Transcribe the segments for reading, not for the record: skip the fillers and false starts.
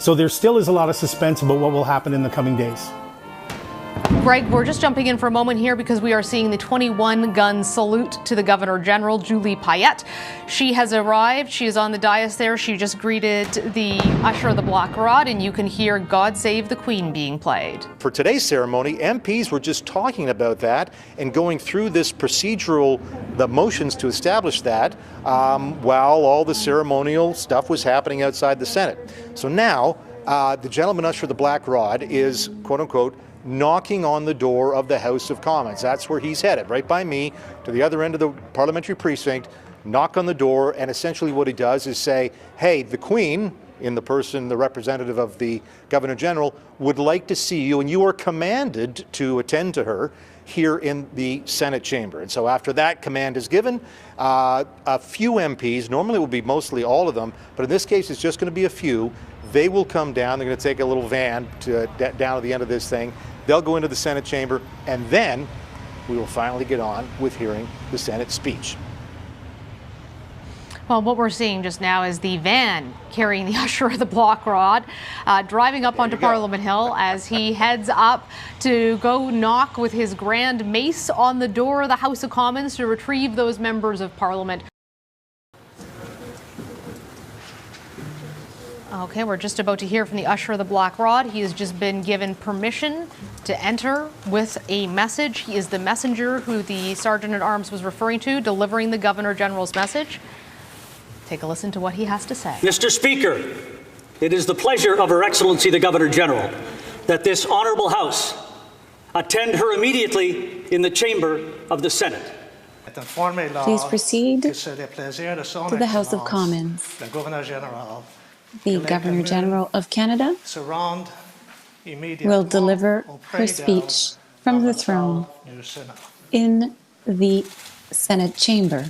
So there still is a lot of suspense about what will happen in the coming days. Greg, we're just jumping in for a moment here because we are seeing the 21-gun salute to the Governor General, Julie Payette. She has arrived. She is on the dais there. She just greeted the Usher of the Black Rod, and you can hear God Save the Queen being played. For today's ceremony, MPs were just talking about that and going through this procedural, the motions to establish that, while all the ceremonial stuff was happening outside the Senate. So now, the gentleman Usher of the Black Rod is, quote unquote, knocking on the door of the House of Commons. That's where he's headed, right by me, to the other end of the parliamentary precinct, knock on the door, and essentially what he does is say, hey, the Queen, in the person, the representative of the Governor General, would like to see you, and you are commanded to attend to her here in the Senate chamber. And so after that command is given, a few MPs, normally it will be mostly all of them, but in this case it's just going to be a few. They will come down. They're going to take a little van down to the end of this thing. They'll go into the Senate chamber, and then we will finally get on with hearing the Senate speech. Well, what we're seeing just now is the van carrying the Usher of the Black Rod driving up onto Parliament Hill as he heads up to go knock with his grand mace on the door of the House of Commons to retrieve those members of Parliament. Okay, we're just about to hear from the Usher of the Black Rod. He has just been given permission to enter with a message. He is the messenger who the Sergeant-at-Arms was referring to, delivering the Governor General's message. Take a listen to what he has to say. Mr. Speaker, it is the pleasure of Her Excellency the Governor General that this honourable House attend her immediately in the chamber of the Senate. Please proceed to the House of Commons. The Governor General of Canada will deliver her speech from the throne in the Senate chamber.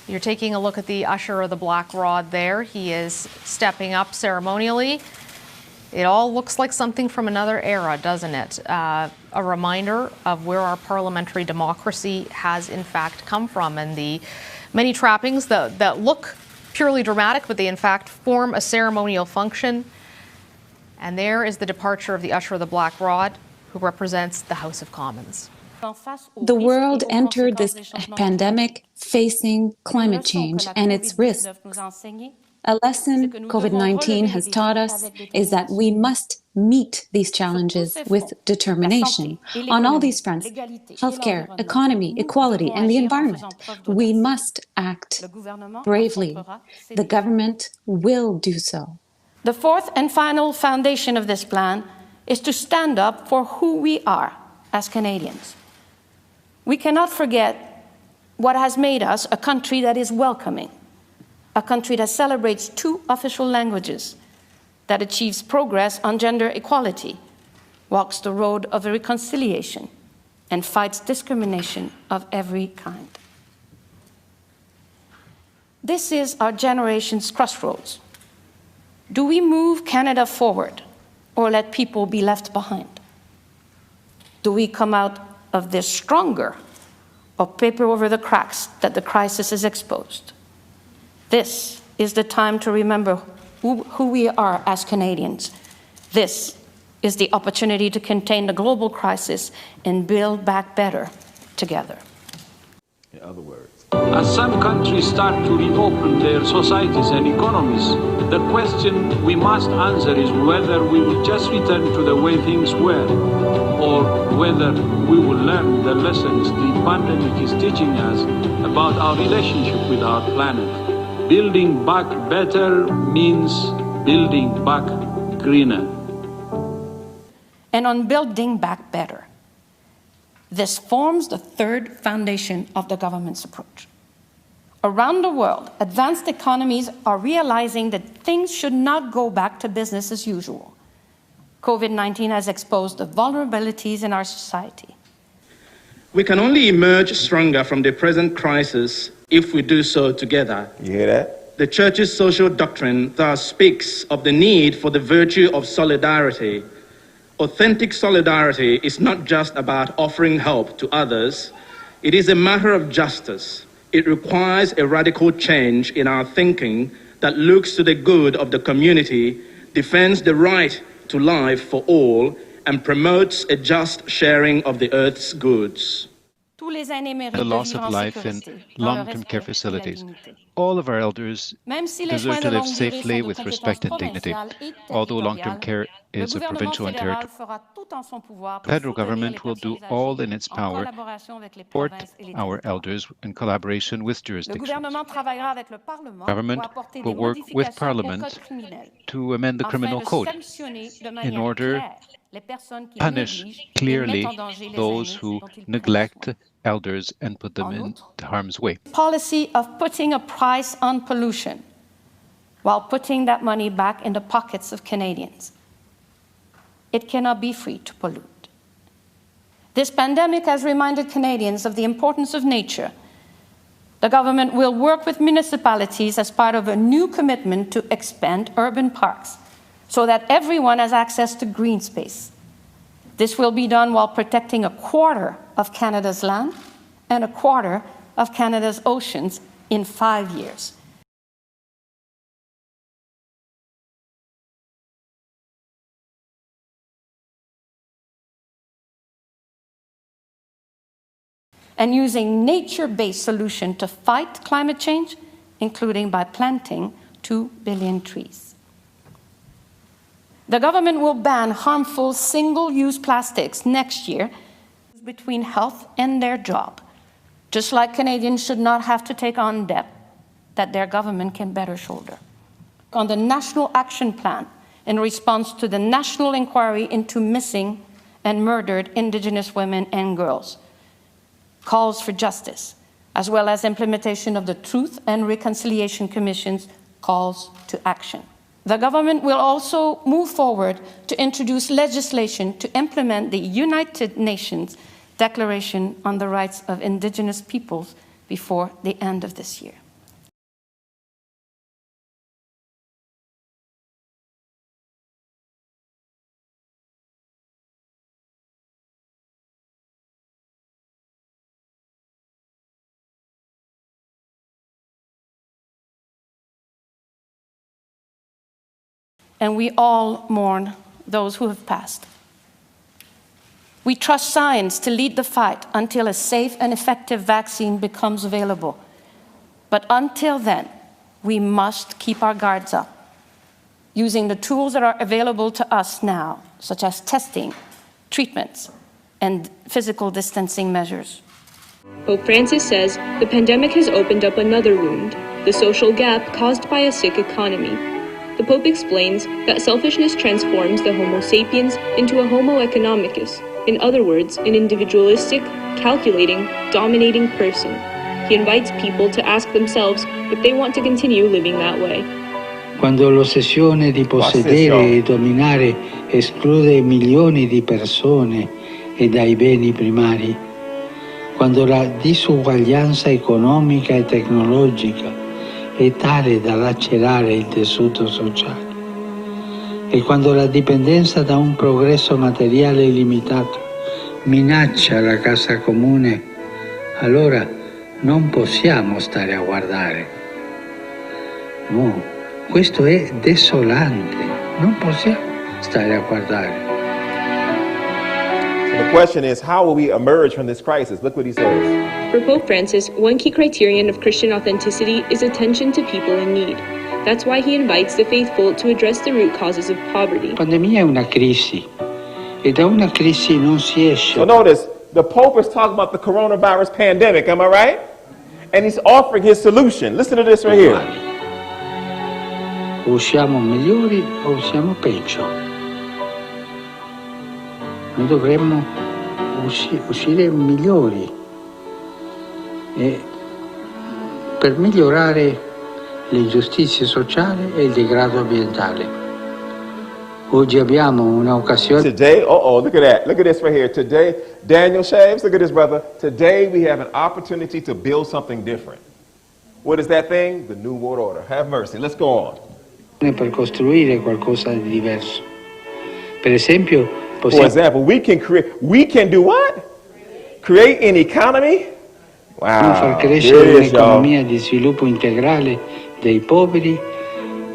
You're taking a look at the Usher of the Black Rod there. He is stepping up ceremonially. It all looks like something from another era, doesn't it? A reminder of where our parliamentary democracy has in fact come from, and the many trappings that look purely dramatic, but they in fact form a ceremonial function. And there is the departure of the Usher of the Black Rod, who represents the House of Commons. The world entered this pandemic facing climate change and its risks. A lesson COVID-19 has taught us is that we must meet these challenges with determination. On all these fronts, healthcare, economy, equality, and the environment, we must act bravely. The government will do so. The fourth and final foundation of this plan is to stand up for who we are as Canadians. We cannot forget what has made us a country that is welcoming, a country that celebrates 2 official languages, that achieves progress on gender equality, walks the road of reconciliation, and fights discrimination of every kind. This is our generation's crossroads. Do we move Canada forward or let people be left behind? Do we come out of this stronger or paper over the cracks that the crisis has exposed? This is the time to remember who we are as Canadians. This is the opportunity to contain the global crisis and build back better together. In other words, as some countries start to reopen their societies and economies, the question we must answer is whether we will just return to the way things were, or whether we will learn the lessons the pandemic is teaching us about our relationship with our planet. Building back better means building back greener. And on building back better, this forms the third foundation of the government's approach. Around the world, advanced economies are realizing that things should not go back to business as usual. COVID-19 has exposed the vulnerabilities in our society. We can only emerge stronger from the present crisis if we do so together. you hear that? The Church's social doctrine thus speaks of the need for the virtue of solidarity. Authentic solidarity is not just about offering help to others. It is a matter of justice. It requires a radical change in our thinking that looks to the good of the community, defends the right to life for all, and promotes a just sharing of the earth's goods. The loss of life in long-term care facilities. All of our elders deserve to live safely with respect and dignity. Although long-term care is a provincial and territorial, the federal government will do all in its power to support our elders in collaboration with jurisdictions. Government will work with Parliament to amend the criminal code in order to punish clearly those who neglect elders and put them in harm's way. Policy of putting a price on pollution while putting that money back in the pockets of Canadians. It cannot be free to pollute. This pandemic has reminded Canadians of the importance of nature. The government will work with municipalities as part of a new commitment to expand urban parks so that everyone has access to green space. This will be done while protecting a quarter of Canada's land and a quarter of Canada's oceans in 5 years. And using nature-based solutions to fight climate change, including by planting 2 billion trees. The government will ban harmful single-use plastics next year between health and their job, just like Canadians should not have to take on debt that their government can better shoulder. On the National Action Plan, in response to the national inquiry into missing and murdered Indigenous women and girls, calls for justice, as well as implementation of the Truth and Reconciliation Commission's calls to action. The government will also move forward to introduce legislation to implement the United Nations Declaration on the Rights of Indigenous Peoples before the end of this year. And we all mourn those who have passed. We trust science to lead the fight until a safe and effective vaccine becomes available. But until then, we must keep our guards up, using the tools that are available to us now, such as testing, treatments, and physical distancing measures. Pope Francis says the pandemic has opened up another wound, the social gap caused by a sick economy. The Pope explains that selfishness transforms the Homo sapiens into a Homo economicus, in other words, an individualistic, calculating, dominating person. He invites people to ask themselves if they want to continue living that way. Quando l'ossessione di possedere e dominare esclude milioni di persone e dai beni primari, quando la disuguaglianza economica e tecnologica è tale da lacerare il tessuto sociale. E quando la dipendenza da un progresso materiale illimitato minaccia la casa comune, allora non possiamo stare a guardare. No, questo è desolante. Non possiamo stare a guardare. The question is, how will we emerge from this crisis? Look what he says. For Pope Francis, one key criterion of Christian authenticity is attention to people in need. That's why he invites the faithful to address the root causes of poverty. La pandemia è una crisi, e da una crisi non si esce. So notice, the Pope is talking about the coronavirus pandemic, am I right? And he's offering his solution. Listen to this right here. O siamo migliori o siamo peggio. Noi dovremmo uscire migliori e per migliorare l'ingiustizia sociale e il degrado ambientale. Oggi abbiamo un'occasione. Today, look at that. Look at this right here. Today, Daniel Shaves, look at this, brother. Today we have an opportunity to build something different. What is that thing? The New World Order. Have mercy. Let's go on. Per costruire qualcosa di diverso. Per esempio, for example, we can do what? Create an economy? Wow. Far crescere un'economia di sviluppo integrale dei poveri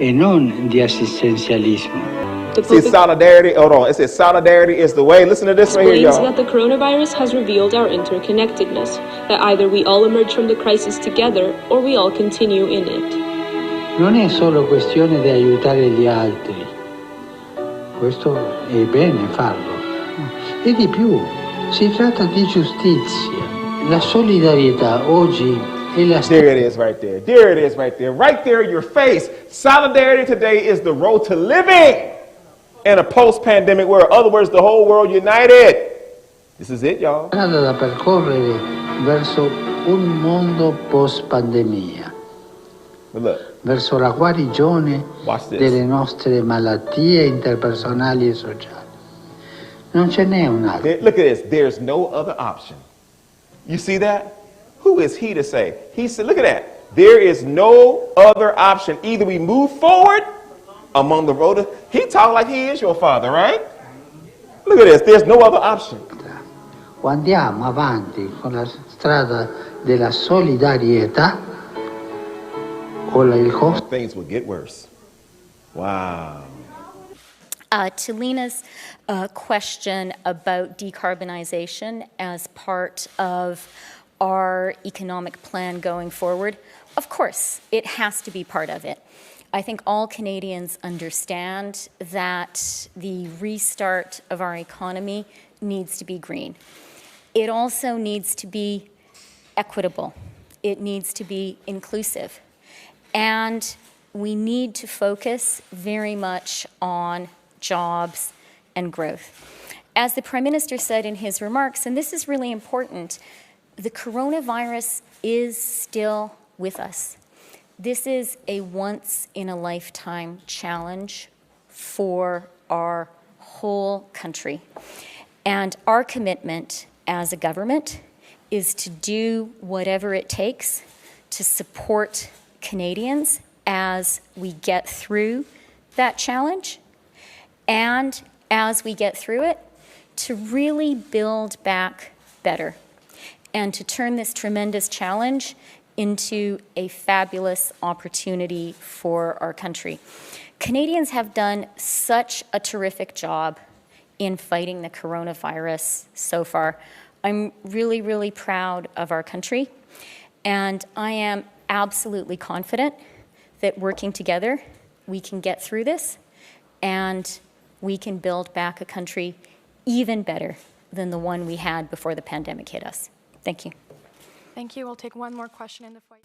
e non di assistenzialismo. See, solidarity, hold on, it says solidarity is the way. Listen to this right here, Explains y'all. that the coronavirus has revealed our interconnectedness, that either we all emerge from the crisis together or we all continue in it. Non è solo questione di aiutare gli altri, questo è bene farlo, e di più, si tratta di giustizia. La solidarietà oggi è la There it is right there. There it is right there. Right there in your face. Solidarity today is the road to living in a post-pandemic world. In other words, the whole world united. This is it, y'all. strada da percorrere verso un mondo post-pandemia, But look, verso la guarigione watch this. delle nostre malattie interpersonali e sociali. Non ce n'è un altro. Look at this. There's no other option. You see that? Who is he to say? He said, look at that. There is no other option. Either we move forward among the road. He talked like he is your father, right? Look at this. There's no other option. O andiamo avanti con la strada della solidarietà o il costo. Things will get worse. Wow. To Lena's question about decarbonization as part of our economic plan going forward, of course, it has to be part of it. I think all Canadians understand that the restart of our economy needs to be green. It also needs to be equitable. It needs to be inclusive. And we need to focus very much on jobs and growth. As the Prime Minister said in his remarks, and this is really important, the coronavirus is still with us. This is a once-in-a-lifetime challenge for our whole country. And our commitment as a government is to do whatever it takes to support Canadians as we get through that challenge, and as we get through it, to really build back better and to turn this tremendous challenge into a fabulous opportunity for our country. Canadians have done such a terrific job in fighting the coronavirus so far. I'm really, really proud of our country, and I am absolutely confident that working together, we can get through this and we can build back a country even better than the one we had before the pandemic hit us. Thank you. Thank you. We'll take one more question in the fight.